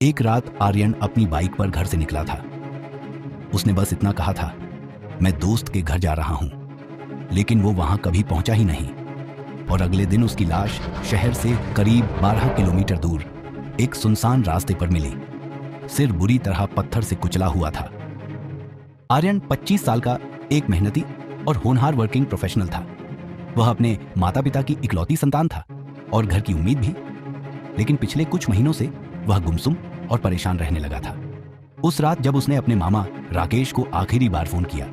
एक रात आर्यन अपनी बाइक पर घर से निकला था। उसने बस इतना कहा था, मैं दोस्त के घर जा रहा हूं, लेकिन वो वहां कभी पहुंचा ही नहीं। और अगले दिन उसकी लाश शहर से करीब 12 किलोमीटर दूर एक सुनसान रास्ते पर मिली। सिर बुरी तरह पत्थर से कुचला हुआ था। आर्यन 25 साल का एक मेहनती और होनहार वर्किंग प्रोफेशनल था। वह अपने माता पिता की इकलौती संतान था और घर की उम्मीद भी। लेकिन पिछले कुछ महीनों से वह गुमसुम और परेशान रहने लगा था। उस रात जब उसने अपने मामा राकेश को आखिरी बार फोन किया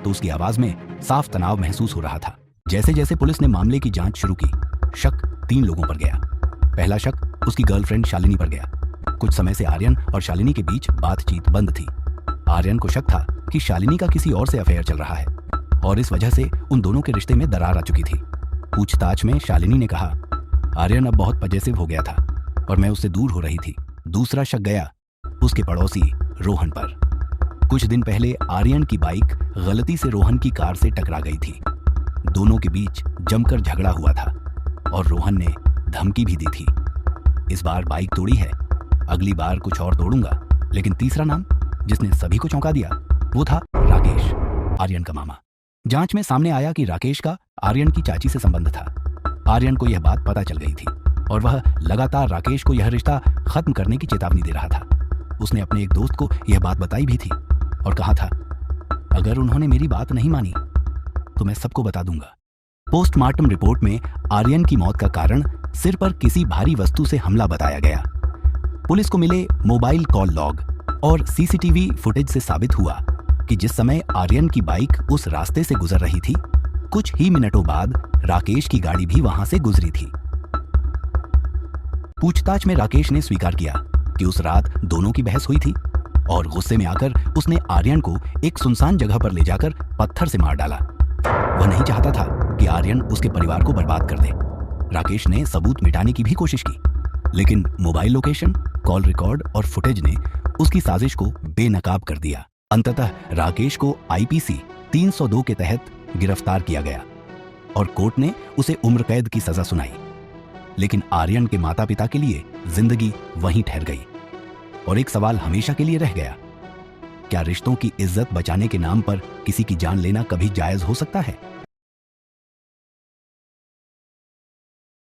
तो उसकी आवाज में साफ तनाव महसूस हो रहा था। जैसे जैसे पुलिस ने मामले की जांच शुरू की, शक 3 लोगों पर गया। पहला शक उसकी गर्लफ्रेंड शालिनी पर गया। कुछ समय से आर्यन और शालिनी के बीच बातचीत बंद थी। आर्यन को शक था कि शालिनी का किसी और से अफेयर चल रहा है और इस वजह से उन दोनों के रिश्ते में दरार आ चुकी थी। पूछताछ में शालिनी ने कहा, आर्यन अब बहुत पजेसिव हो गया था और मैं उससे दूर हो रही थी। दूसरा शक गया उसके पड़ोसी रोहन पर। कुछ दिन पहले आर्यन की बाइक गलती से रोहन की कार से टकरा गई थी। दोनों के बीच जमकर झगड़ा हुआ था और रोहन ने धमकी भी दी थी, इस बार बाइक तोड़ी है, अगली बार कुछ और तोड़ूंगा। लेकिन तीसरा नाम जिसने सभी को चौंका दिया वो था राकेश, आर्यन का मामा। जांच में सामने आया कि राकेश का आर्यन की चाची से संबंध था। आर्यन को यह बात पता चल गई थी और वह लगातार राकेश को यह रिश्ता खत्म करने की चेतावनी दे रहा था। उसने अपने एक दोस्त को यह बात बताई भी थी और कहा था, अगर उन्होंने मेरी बात नहीं मानी तो मैं सबको बता दूंगा। पोस्टमार्टम रिपोर्ट में आर्यन की मौत का कारण सिर पर किसी भारी वस्तु से हमला बताया गया। पुलिस को मिले मोबाइल कॉल लॉग और सीसीटीवी फुटेज से साबित हुआ कि जिस समय आर्यन की बाइक उस रास्ते से गुजर रही थी, कुछ ही मिनटों बाद राकेश की गाड़ी भी वहां से गुजरी थी। पूछताछ में राकेश ने स्वीकार किया कि उस रात दोनों की बहस हुई थी और गुस्से में आकर उसने आर्यन को एक सुनसान जगह पर ले जाकर पत्थर से मार डाला। वह नहीं चाहता था कि आर्यन उसके परिवार को बर्बाद कर दे। राकेश ने सबूत मिटाने की भी कोशिश की, लेकिन मोबाइल लोकेशन, कॉल रिकॉर्ड और फुटेज ने उसकी साजिश को बेनकाब कर दिया। अंततः राकेश को आईपीसी 302 के तहत गिरफ्तार किया गया और कोर्ट ने उसे उम्र कैद की सजा सुनाई। लेकिन आर्यन के माता पिता के लिए जिंदगी वहीं ठहर गई और एक सवाल हमेशा के लिए रह गया, क्या रिश्तों की इज्जत बचाने के नाम पर किसी की जान लेना कभी जायज हो सकता है?